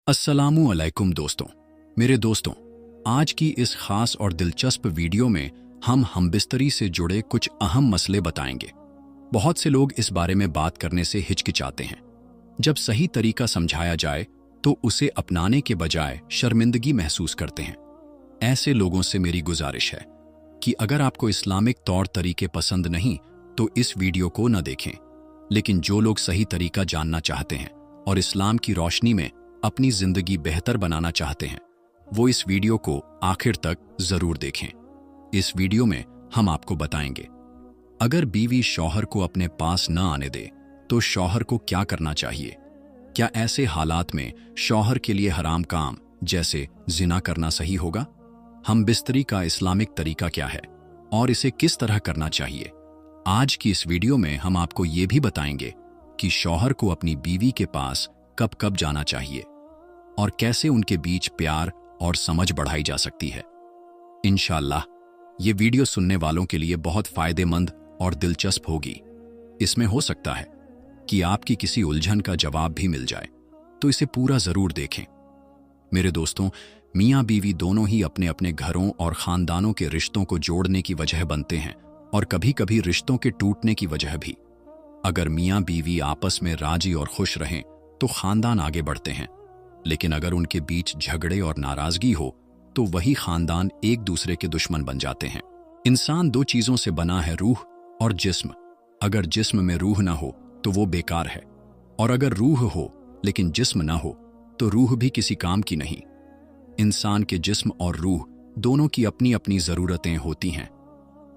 अस्सलामु अलैकुम दोस्तों। मेरे दोस्तों, आज की इस खास और दिलचस्प वीडियो में हम हमबिस्तरी से जुड़े कुछ अहम मसले बताएंगे। बहुत से लोग इस बारे में बात करने से हिचकिचाते हैं। जब सही तरीका समझाया जाए तो उसे अपनाने के बजाय शर्मिंदगी महसूस करते हैं। ऐसे लोगों से मेरी गुजारिश है कि अगर आपको इस्लामिक तौर तरीके पसंद नहीं तो इस वीडियो को न देखें, लेकिन जो लोग सही तरीका जानना चाहते हैं और इस्लाम की रोशनी में अपनी जिंदगी बेहतर बनाना चाहते हैं, वो इस वीडियो को आखिर तक जरूर देखें। इस वीडियो में हम आपको बताएंगे, अगर बीवी शौहर को अपने पास न आने दे तो शौहर को क्या करना चाहिए। क्या ऐसे हालात में शौहर के लिए हराम काम जैसे जिना करना सही होगा? हमबिस्तरी का इस्लामिक तरीका क्या है और इसे किस तरह करना चाहिए? आज की इस वीडियो में हम आपको ये भी बताएंगे कि शौहर को अपनी बीवी के पास कब कब जाना चाहिए और कैसे उनके बीच प्यार और समझ बढ़ाई जा सकती है। इंशाअल्लाह ये वीडियो सुनने वालों के लिए बहुत फायदेमंद और दिलचस्प होगी। इसमें हो सकता है कि आपकी किसी उलझन का जवाब भी मिल जाए, तो इसे पूरा जरूर देखें। मेरे दोस्तों, मियाँ बीवी दोनों ही अपने अपने घरों और खानदानों के रिश्तों को जोड़ने की वजह बनते हैं और कभी कभी रिश्तों के टूटने की वजह भी। अगर मियाँ बीवी आपस में राजी और खुश रहें तो खानदान आगे बढ़ते हैं, लेकिन अगर उनके बीच झगड़े और नाराजगी हो तो वही खानदान एक दूसरे के दुश्मन बन जाते हैं। इंसान दो चीजों से बना है, रूह और जिस्म। अगर जिस्म में रूह ना हो तो वो बेकार है, और अगर रूह हो लेकिन जिस्म ना हो तो रूह भी किसी काम की नहीं। इंसान के जिस्म और रूह दोनों की अपनी अपनी जरूरतें होती हैं।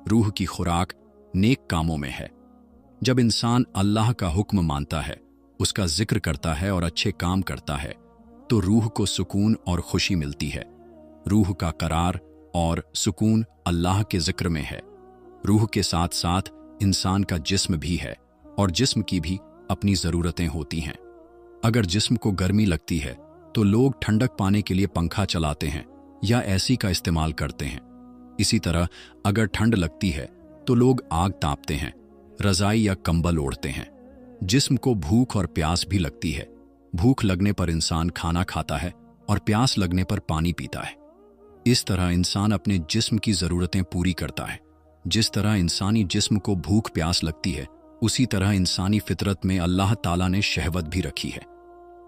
रूह की खुराक नेक कामों में है। जब इंसान अल्लाह का हुक्म मानता है, उसका जिक्र करता है और अच्छे काम करता है, तो रूह को सुकून और खुशी मिलती है। रूह का करार और सुकून अल्लाह के जिक्र में है। रूह के साथ साथ इंसान का जिस्म भी है, और जिस्म की भी अपनी ज़रूरतें होती हैं। अगर जिस्म को गर्मी लगती है तो लोग ठंडक पाने के लिए पंखा चलाते हैं या एसी का इस्तेमाल करते हैं। इसी तरह अगर ठंड लगती है तो लोग आग तापते हैं, रज़ाई या कंबल ओढ़ते हैं। जिस्म को भूख और प्यास भी लगती है। भूख लगने पर इंसान खाना खाता है और प्यास लगने पर पानी पीता है। इस तरह इंसान अपने जिस्म की ज़रूरतें पूरी करता है। जिस तरह इंसानी जिस्म को भूख प्यास लगती है, उसी तरह इंसानी फितरत में अल्लाह ताला ने शहवत भी रखी है।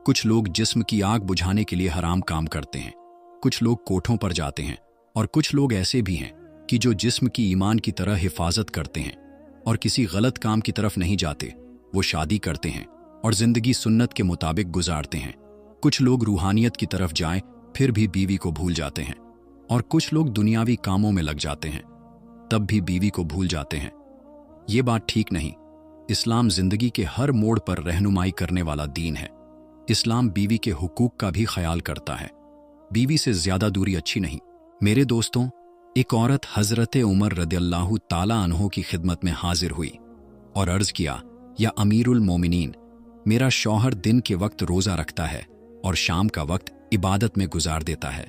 कुछ लोग जिस्म की आग बुझाने के लिए हराम काम करते हैं। कुछ लोग कोठों पर जाते हैं, और कुछ लोग ऐसे भी हैं कि जो जिस्म की ईमान की तरह हिफाजत करते हैं और किसी गलत काम की तरफ नहीं जाते। वो शादी करते हैं और जिंदगी सुन्नत के मुताबिक गुजारते हैं। कुछ लोग रूहानियत की तरफ जाएं फिर भी बीवी को भूल जाते हैं, और कुछ लोग दुनियावी कामों में लग जाते हैं तब भी बीवी को भूल जाते हैं। ये बात ठीक नहीं। इस्लाम जिंदगी के हर मोड़ पर रहनुमाई करने वाला दीन है। इस्लाम बीवी के हुकूक का भी ख्याल करता है। बीवी से ज्यादा दूरी अच्छी नहीं। मेरे दोस्तों, एक औरत हजरत उमर रदियल्लाहु ताला अन्हो की खिदमत में हाजिर हुई और अर्ज किया, या अमीरुल मोमिनीन, मेरा शौहर दिन के वक्त रोजा रखता है और शाम का वक्त इबादत में गुजार देता है।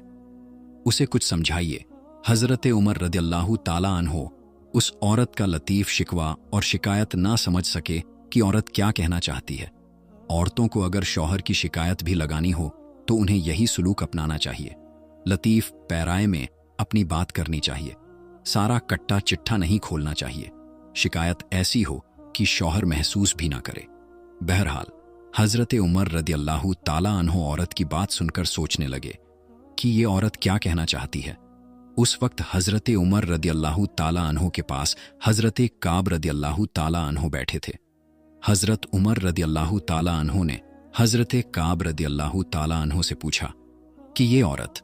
उसे कुछ समझाइए। हजरत उमर रदियल्लाहु ताला अन्हो उस औरत का लतीफ शिकवा और शिकायत ना समझ सके कि औरत क्या कहना चाहती है। औरतों को अगर शौहर की शिकायत भी लगानी हो तो उन्हें यही सुलूक अपनाना चाहिए। लतीफ पैराए में अपनी बात करनी चाहिए। सारा कट्टा चिट्ठा नहीं खोलना चाहिए। शिकायत ऐसी हो कि शौहर महसूस भी ना करे। बहरहाल हजरत उमर रदियल्लाहु ताला अन्हो औरत की बात सुनकर सोचने लगे कि ये औरत क्या कहना चाहती है। उस वक्त हजरत उमर रदियल्लाहु ताला अन्हो के पास हजरत काब रदियल्लाहु ताला अन्हो बैठे थे। हजरत उमर रदियल्लाहु ताला अन्हो ने हजरत काब रदियल्लाहु ताला अन्हो से पूछा कि ये औरत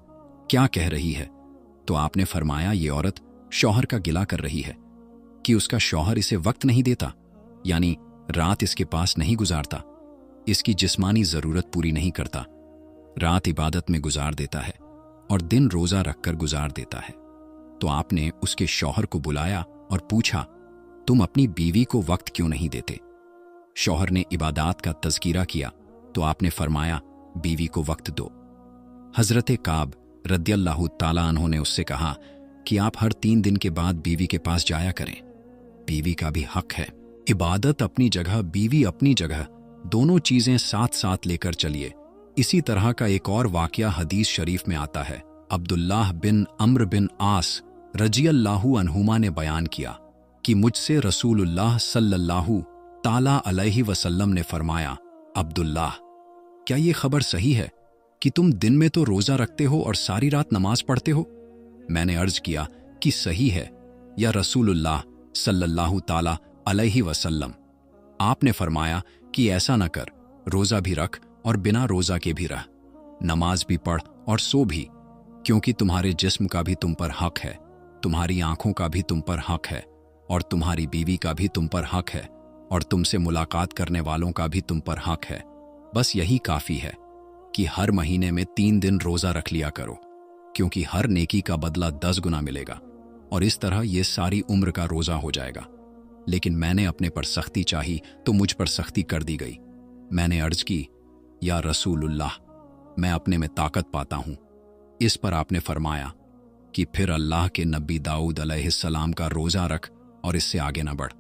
क्या कह रही है। तो आपने फरमाया, ये औरत शौहर का गिला कर रही है कि उसका शौहर इसे वक्त नहीं देता, यानी रात इसके पास नहीं गुजारता, इसकी जिस्मानी जरूरत पूरी नहीं करता, रात इबादत में गुजार देता है और दिन रोजा रखकर गुजार देता है। तो आपने उसके शौहर को बुलाया और पूछा, तुम अपनी बीवी को वक्त क्यों नहीं देते? शौहर ने इबादात का तज़किरा किया तो आपने फरमाया, बीवी को वक्त दो। हजरत काब रदियल्लाहु ताला अन्हो ने उससे कहा कि आप हर 3 दिन के बाद बीवी के पास जाया करें। बीवी का भी हक है। इबादत अपनी जगह, बीवी अपनी जगह, दोनों चीजें साथ साथ लेकर चलिए। इसी तरह का एक और वाक़या हदीस शरीफ में आता है। अब्दुल्लाह बिन अम्र बिन आस रज़ियल्लाहु अन्हुमा ने बयान किया कि मुझसे रसूलुल्लाह सल्लल्लाहु ताला अलैहि वसल्लम ने फरमाया, अब्दुल्लाह, क्या ये खबर सही है कि तुम दिन में तो रोज़ा रखते हो और सारी रात नमाज पढ़ते हो? मैंने अर्ज किया कि सही है या रसूलुल्लाह सल्लल्लाहु ताला अलैहि वसल्लम। आपने फरमाया कि ऐसा न कर, रोज़ा भी रख और बिना रोज़ा के भी रह, नमाज भी पढ़ और सो भी, क्योंकि तुम्हारे जिस्म का भी तुम पर हक है, तुम्हारी आंखों का भी तुम पर हक है, और तुम्हारी बीवी का भी तुम पर हक है, और तुमसे मुलाकात करने वालों का भी तुम पर हक है। बस यही काफ़ी है कि हर महीने में 3 दिन रोज़ा रख लिया करो, क्योंकि हर नेकी का बदला 10 गुना मिलेगा, और इस तरह ये सारी उम्र का रोज़ा हो जाएगा। लेकिन मैंने अपने पर सख्ती चाही तो मुझ पर सख्ती कर दी गई। मैंने अर्ज की, या रसूलुल्लाह, मैं अपने में ताकत पाता हूँ। इस पर आपने फरमाया कि फिर अल्लाह के नबी दाऊद अलैहिस्सलाम का रोज़ा रख और इससे आगे न बढ़।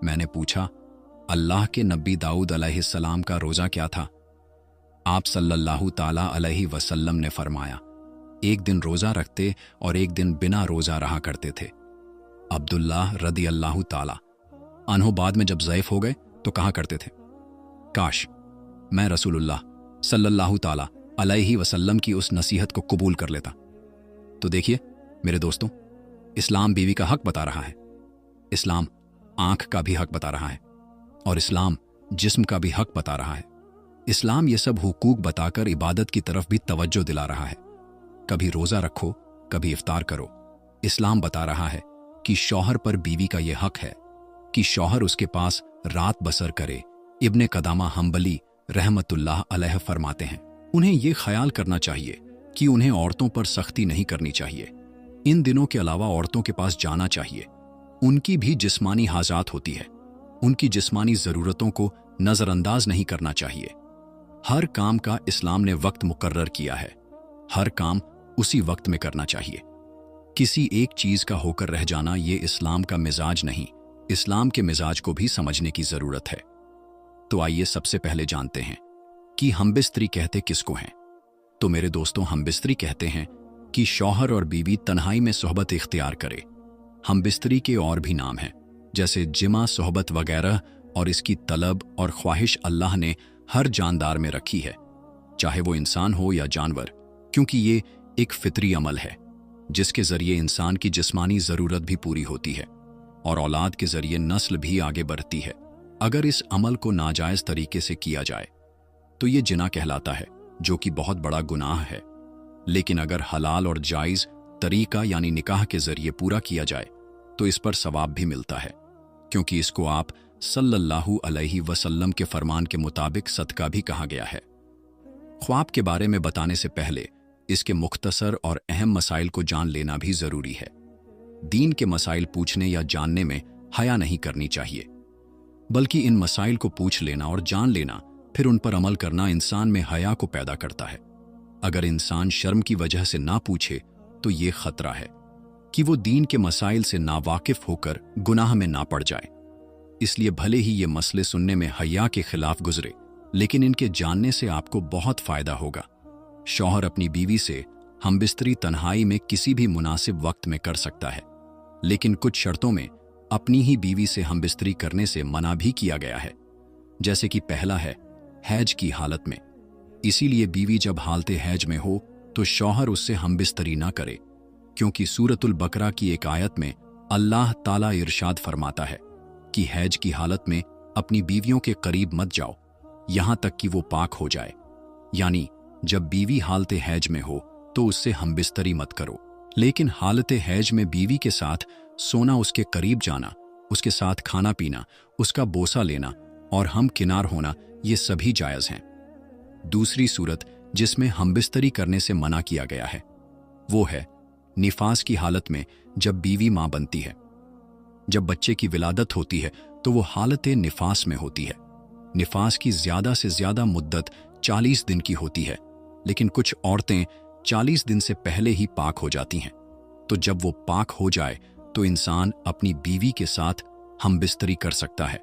मैंने पूछा, अल्लाह के नबी दाऊद अलैहिस्सलाम का रोज़ा क्या था? आप सल्लल्लाहु ताला अलैहि वसल्लम ने फरमाया, एक दिन रोज़ा रखते और एक दिन बिना रोज़ा रहा करते थे। अब्दुल्लाह रदियल्लाहु ताला अन्हो बाद में जब ज़ईफ़ हो गए तो कहा करते थे, काश मैं रसूलुल्लाह सल्लल्लाहु ताला अलैहि वसल्लम की उस नसीहत को कबूल कर लेता। तो देखिए मेरे दोस्तों, इस्लाम बीवी का हक बता रहा है, इस्लाम आंख का भी हक बता रहा है, और इस्लाम जिस्म का भी हक बता रहा है। इस्लाम ये सब हुकूक बताकर इबादत की तरफ भी तवज्जो दिला रहा है। कभी रोज़ा रखो, कभी इफ्तार करो। इस्लाम बता रहा है कि शौहर पर बीवी का यह हक है कि शौहर उसके पास रात बसर करे। इब्ने कदामा हम्बली रहमतुल्लाह अलैह फरमाते हैं, उन्हें यह ख्याल करना चाहिए कि उन्हें औरतों पर सख्ती नहीं करनी चाहिए। इन दिनों के अलावा औरतों के पास जाना चाहिए। उनकी भी जिस्मानी हाजात होती है, उनकी जिस्मानी ज़रूरतों को नज़रअंदाज नहीं करना चाहिए। हर काम का इस्लाम ने वक्त मुकर्रर किया है, हर काम उसी वक्त में करना चाहिए। किसी एक चीज का होकर रह जाना ये इस्लाम का मिजाज नहीं, इस्लाम के मिजाज को भी समझने की जरूरत है। तो आइए सबसे पहले जानते हैं कि हमबिस्तरी कहते किसको हैं। तो मेरे दोस्तों, हमबिस्तरी कहते हैं कि शौहर और बीवी तन्हाई में सोहबत इख्तियार करे। हमबिस्तरी के और भी नाम हैं, जैसे जिमा, सोहबत वगैरह, और इसकी तलब और ख्वाहिश अल्लाह ने हर जानदार में रखी है, चाहे वो इंसान हो या जानवर, क्योंकि ये एक फितरी अमल है जिसके जरिए इंसान की जिस्मानी ज़रूरत भी पूरी होती है और औलाद के जरिए नस्ल भी आगे बढ़ती है। अगर इस अमल को नाजायज़ तरीके से किया जाए तो ये जिना कहलाता है, जो कि बहुत बड़ा गुनाह है। लेकिन अगर हलाल और जायज़ तरीका यानी निकाह के जरिए पूरा किया जाए तो इस पर सवाब भी मिलता है, क्योंकि इसको आप सल्लल्लाहु अलैहि वसल्लम के फरमान के मुताबिक सदका भी कहा गया है। ख्वाब के बारे में बताने से पहले इसके मुख्तसर और अहम मसाइल को जान लेना भी जरूरी है। दीन के मसाइल पूछने या जानने में हया नहीं करनी चाहिए, बल्कि इन मसाइल को पूछ लेना और जान लेना, फिर उन पर अमल करना इंसान में हया को पैदा करता है। अगर इंसान शर्म की वजह से ना पूछे तो ये खतरा है कि वो दीन के मसाइल से नावाकिफ होकर गुनाह में ना पड़ जाए। इसलिए भले ही ये मसले सुनने में हया के खिलाफ गुजरे, लेकिन इनके जानने से आपको बहुत फायदा होगा। शौहर अपनी बीवी से हमबिस्तरी तन्हाई में किसी भी मुनासिब वक्त में कर सकता है, लेकिन कुछ शर्तों में अपनी ही बीवी से हमबिस्तरी करने से मना भी किया गया है। जैसे कि पहला है हैज की हालत में। इसीलिए बीवी जब हालते हैज में हो तो शौहर उससे हमबिस्तरी ना करे, क्योंकि सूरतुल बकरा की एक आयत में अल्लाह ताला इरशाद फरमाता है कि हैज की हालत में अपनी बीवियों के करीब मत जाओ यहां तक कि वो पाक हो जाए। यानी जब बीवी हालते हैज में हो तो उससे हमबिस्तरी मत करो, लेकिन हालते हैज में बीवी के साथ सोना, उसके करीब जाना, उसके साथ खाना पीना, उसका बोसा लेना और हम किनार होना, ये सभी जायज़ हैं। दूसरी सूरत जिसमें हमबिस्तरी करने से मना किया गया है वो है निफास की हालत में, जब बीवी मां बनती है। जब बच्चे की विलादत होती है तो वो हालत निफास में होती है। निफास की ज्यादा से ज्यादा मुद्दत 40 दिन की होती है, लेकिन कुछ औरतें 40 दिन से पहले ही पाक हो जाती हैं। तो जब वो पाक हो जाए तो इंसान अपनी बीवी के साथ हमबिस्तरी कर सकता है।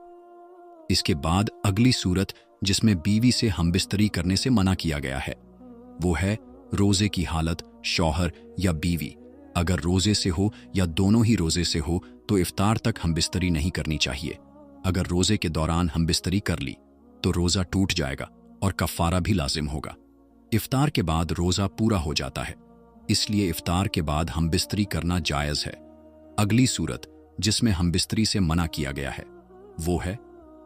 इसके बाद अगली सूरत जिसमें बीवी से हमबिस्तरी करने से मना किया गया है, वो है रोजे की हालत। शौहर या बीवी अगर रोजे से हो या दोनों ही रोजे से हो तो इफ्तार तक हमबिस्तरी नहीं करनी चाहिए। अगर रोजे के दौरान हमबिस्तरी कर ली तो रोजा टूट जाएगा और कफ़ारा भी लाजिम होगा। इफ्तार के बाद रोजा पूरा हो जाता है, इसलिए इफ्तार के बाद हमबिस्तरी करना जायज़ है। अगली सूरत जिसमें हमबिस्तरी से मना किया गया है वो है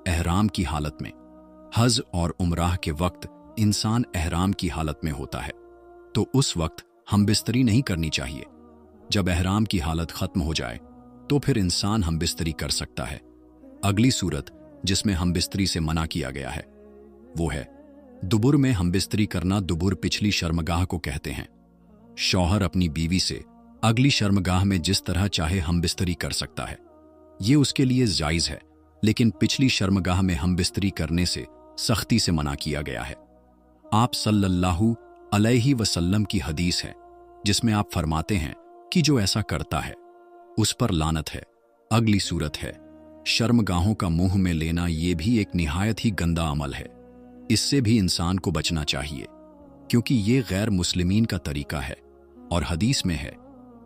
एहराम की हालत में। हज और उमराह के वक्त इंसान एहराम की हालत में होता है तो उस वक्त हमबिस्तरी नहीं करनी चाहिए। जब एहराम की हालत खत्म हो जाए तो फिर इंसान हमबिस्तरी कर सकता है। अगली सूरत जिसमें हमबिस्तरी से मना किया गया है वो है दुबुर में हमबिस्तरी करना। दुबुर पिछली शर्मगाह को कहते हैं। शौहर अपनी बीवी से अगली शर्मगाह में जिस तरह चाहे हमबिस्तरी कर सकता है, ये उसके लिए जायज़ है, लेकिन पिछली शर्मगाह में हमबिस्तरी करने से सख्ती से मना किया गया है। आप सल्लल्लाहु अलैहि वसल्लम की हदीस है जिसमें आप फरमाते हैं कि जो ऐसा करता है उस पर लानत है। अगली सूरत है शर्मगाहों का मुंह में लेना। ये भी एक निहायत ही गंदा अमल है, इससे भी इंसान को बचना चाहिए क्योंकि ये गैर मुस्लिमीन का तरीका है। और हदीस में है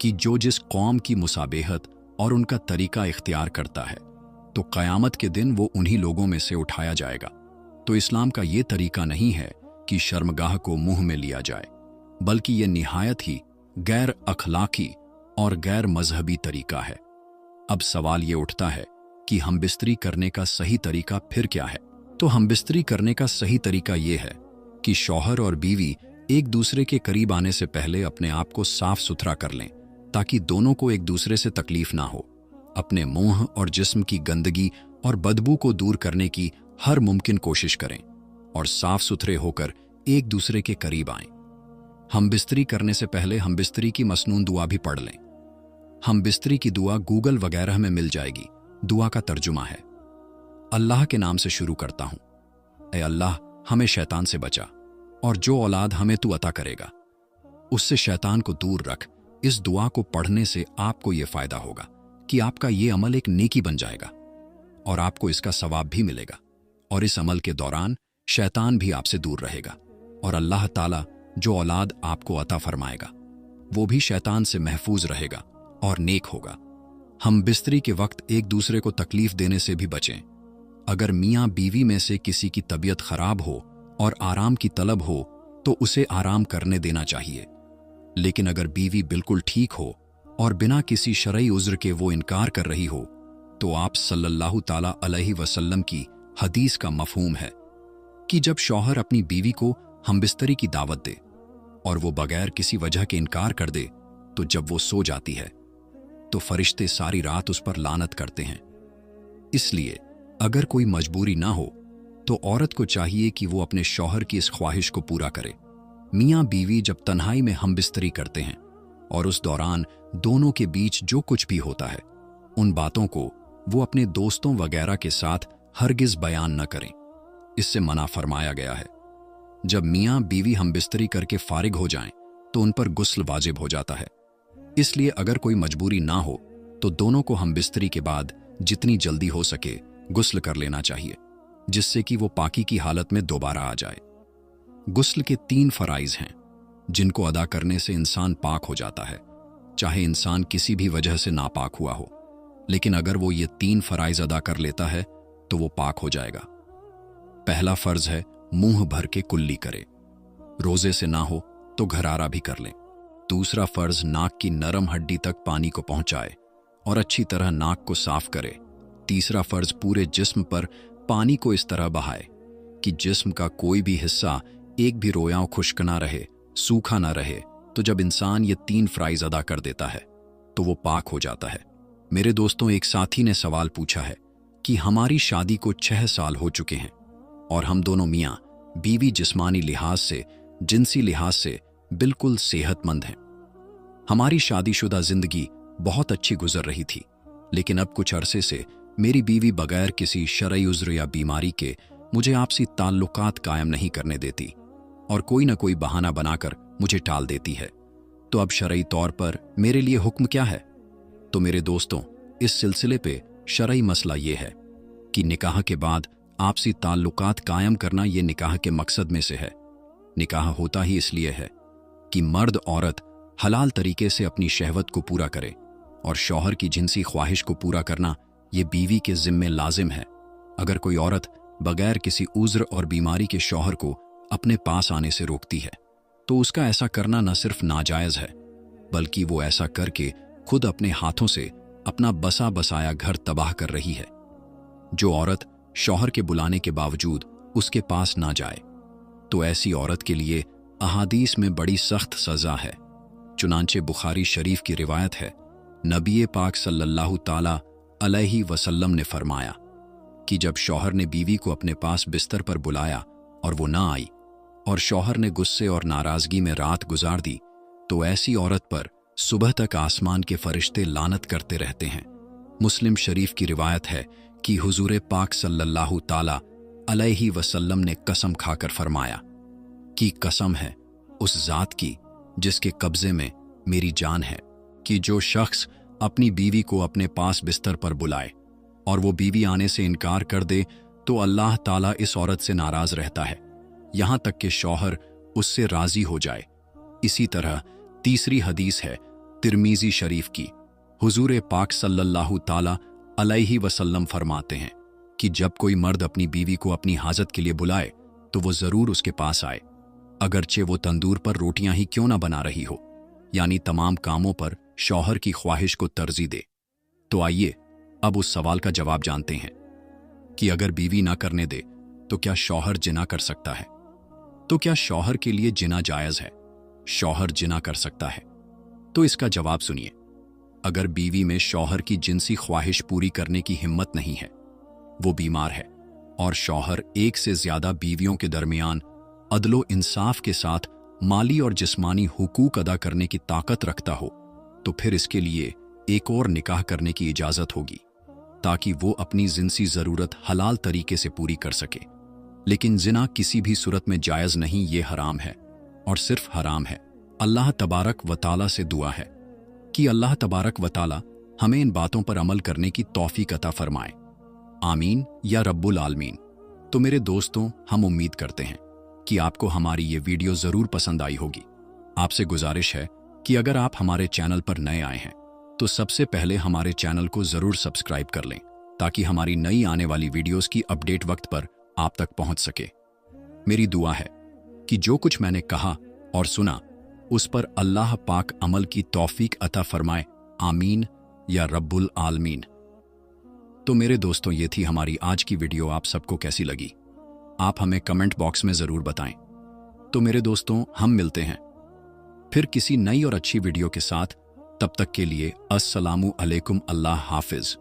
कि जो जिस कौम की मुसाबेहत और उनका तरीका इख्तियार करता है तो क़यामत के दिन वो उन्हीं लोगों में से उठाया जाएगा। तो इस्लाम का ये तरीका नहीं है कि शर्मगाह को मुंह में लिया जाए, बल्कि ये निहायत ही गैर अखलाकी और गैर मजहबी तरीका है। अब सवाल ये उठता है कि हमबिस्तरी करने का सही तरीका फिर क्या है? तो हमबिस्तरी करने का सही तरीका ये है कि शौहर और बीवी एक दूसरे के करीब आने से पहले अपने आप को साफ सुथरा कर लें ताकि दोनों को एक दूसरे से तकलीफ ना हो। अपने मुंह और जिस्म की गंदगी और बदबू को दूर करने की हर मुमकिन कोशिश करें और साफ सुथरे होकर एक दूसरे के करीब आएं। हमबिस्तरी करने से पहले हमबिस्तरी की मसनून दुआ भी पढ़ लें। हमबिस्तरी की दुआ गूगल वगैरह में मिल जाएगी। दुआ का तर्जुमा है, अल्लाह के नाम से शुरू करता हूं। ऐ अल्लाह, हमें शैतान से बचा और जो औलाद हमें तू अता करेगा उससे शैतान को दूर रख। इस दुआ को पढ़ने से आपको यह फायदा होगा कि आपका ये अमल एक नेकी बन जाएगा और आपको इसका सवाब भी मिलेगा, और इस अमल के दौरान शैतान भी आपसे दूर रहेगा और अल्लाह ताला जो औलाद आपको अता फरमाएगा वो भी शैतान से महफूज रहेगा और नेक होगा। हम बिस्तरी के वक्त एक दूसरे को तकलीफ देने से भी बचें। अगर मियाँ बीवी में से किसी की तबीयत खराब हो और आराम की तलब हो तो उसे आराम करने देना चाहिए, लेकिन अगर बीवी बिल्कुल ठीक हो और बिना किसी शरई उज़्र के वो इनकार कर रही हो तो आप सल्लल्लाहु ताला अलैहि वसल्लम की हदीस का मफहूम है कि जब शौहर अपनी बीवी को हमबिस्तरी की दावत दे और वो बगैर किसी वजह के इनकार कर दे तो जब वो सो जाती है तो फरिश्ते सारी रात उस पर लानत करते हैं। इसलिए अगर कोई मजबूरी ना हो तो औरत को चाहिए कि वो अपने शौहर की इस ख्वाहिश को पूरा करे। मियाँ बीवी जब तन्हाई में हमबिस्तरी करते हैं और उस दौरान दोनों के बीच जो कुछ भी होता है उन बातों को वो अपने दोस्तों वगैरह के साथ हरगिज बयान न करें, इससे मना फरमाया गया है। जब मियाँ बीवी हमबिस्तरी करके फारिग हो जाएं तो उन पर गुस्ल वाजिब हो जाता है। इसलिए अगर कोई मजबूरी ना हो तो दोनों को हमबिस्तरी के बाद जितनी जल्दी हो सके गुस्ल कर लेना चाहिए, जिससे कि वो पाकी की हालत में दोबारा आ जाए। गुस्ल के 3 फराइज हैं जिनको अदा करने से इंसान पाक हो जाता है, चाहे इंसान किसी भी वजह से नापाक हुआ हो, लेकिन अगर वो ये 3 फराइज अदा कर लेता है तो वो पाक हो जाएगा। पहला फर्ज है मुंह भर के कुल्ली करे, रोजे से ना हो तो घरारा भी कर लें। दूसरा फर्ज नाक की नरम हड्डी तक पानी को पहुंचाए और अच्छी तरह नाक को साफ करे। तीसरा फर्ज पूरे जिस्म पर पानी को इस तरह बहाए कि जिस्म का कोई भी हिस्सा एक भी रोयां खुश्क ना रहे, सूखा ना रहे। तो जब इंसान ये 3 फराइज अदा कर देता है तो वो पाक हो जाता है। मेरे दोस्तों, एक साथी ने सवाल पूछा है कि हमारी शादी को 6 साल हो चुके हैं और हम दोनों मियाँ बीवी जिस्मानी लिहाज से, जिनसी लिहाज से बिल्कुल सेहतमंद हैं। हमारी शादीशुदा जिंदगी बहुत अच्छी गुजर रही थी, लेकिन अब कुछ अरसे से मेरी बीवी बगैर किसी शरई उज़्र या बीमारी के मुझे आपसी ताल्लुकात कायम नहीं करने देती और कोई ना कोई बहाना बनाकर मुझे टाल देती है। तो अब शरई तौर पर मेरे लिए हुक्म क्या है? तो मेरे दोस्तों, इस सिलसिले पे शरई मसला ये है कि निकाह के बाद आपसी ताल्लुकात कायम करना ये निकाह के मकसद में से है। निकाह होता ही इसलिए है कि मर्द औरत हलाल तरीके से अपनी शहवत को पूरा करे, और शौहर की जिनसी ख्वाहिश को पूरा करना ये बीवी के जिम्मे लाजिम है। अगर कोई औरत बगैर किसी उज़्र और बीमारी के शौहर को अपने पास आने से रोकती है तो उसका ऐसा करना न सिर्फ नाजायज़ है, बल्कि वो ऐसा करके खुद अपने हाथों से अपना बसा बसाया घर तबाह कर रही है। जो औरत शौहर के बुलाने के बावजूद उसके पास ना जाए तो ऐसी औरत के लिए अहादीस में बड़ी सख्त सज़ा है। चुनांचे बुखारी शरीफ की रिवायत है, नबी पाक सल्लल्लाहु ताला अलैहि वसल्लम ने फरमाया कि जब शौहर ने बीवी को अपने पास बिस्तर पर बुलाया और वो ना आई और शौहर ने गुस्से और नाराज़गी में रात गुजार दी, तो ऐसी औरत पर सुबह तक आसमान के फरिश्ते लानत करते रहते हैं। मुस्लिम शरीफ की रिवायत है कि हुजूर पाक सल्लल्लाहु ताला अलैहि वसल्लम ने कसम खाकर फरमाया कि कसम है उस ज़ात की जिसके कब्ज़े में मेरी जान है, कि जो शख्स अपनी बीवी को अपने पास बिस्तर पर बुलाए और वो बीवी आने से इनकार कर दे तो अल्लाह ताला इस औरत से नाराज़ रहता है, यहाँ तक कि शौहर उससे राज़ी हो जाए। इसी तरह तीसरी हदीस है तिर्मीज़ी शरीफ की, हुजूर पाक सल्लल्लाहु ताला अलैहि वसल्लम फरमाते हैं कि जब कोई मर्द अपनी बीवी को अपनी हाजत के लिए बुलाए तो वो ज़रूर उसके पास आए, अगरचे वो तंदूर पर रोटियां ही क्यों ना बना रही हो, यानी तमाम कामों पर शौहर की ख्वाहिश को तरजीह दे। तो आइए अब उस सवाल का जवाब जानते हैं कि अगर बीवी ना करने दे तो क्या शौहर जिना कर सकता है? तो क्या शौहर के लिए जिना जायज़ है? शौहर जिना कर सकता है? तो इसका जवाब सुनिए। अगर बीवी में शौहर की जिनसी ख्वाहिश पूरी करने की हिम्मत नहीं है, वो बीमार है और शौहर एक से ज्यादा बीवियों के दरमियान अदलो इंसाफ के साथ माली और जिस्मानी हुकूक अदा करने की ताकत रखता हो, तो फिर इसके लिए एक और निकाह करने की इजाजत होगी ताकि वो अपनी जिनसी ज़रूरत हलाल तरीके से पूरी कर सके। लेकिन जिना किसी भी सूरत में जायज़ नहीं, ये हराम है और सिर्फ हराम है। अल्लाह तबारक व ताला से दुआ है कि अल्लाह तबारक व ताला हमें इन बातों पर अमल करने की तौफीक अता फरमाए। आमीन या रब्बुल आलमीन। तो मेरे दोस्तों, हम उम्मीद करते हैं कि आपको हमारी ये वीडियो ज़रूर पसंद आई होगी। आपसे गुजारिश है कि अगर आप हमारे चैनल पर नए आए हैं तो सबसे पहले हमारे चैनल को ज़रूर सब्सक्राइब कर लें ताकि हमारी नई आने वाली वीडियोस की अपडेट वक्त पर आप तक पहुंच सके। मेरी दुआ है कि जो कुछ मैंने कहा और सुना उस पर अल्लाह पाक अमल की तौफीक अता फरमाए। आमीन या रब्बुल आलमीन। तो मेरे दोस्तों, ये थी हमारी आज की वीडियो। आप सबको कैसी लगी आप हमें कमेंट बॉक्स में ज़रूर बताएं। तो मेरे दोस्तों, हम मिलते हैं फिर किसी नई और अच्छी वीडियो के साथ। तब तक के लिए अस्सलामु अलैकुम। अल्लाह हाफिज।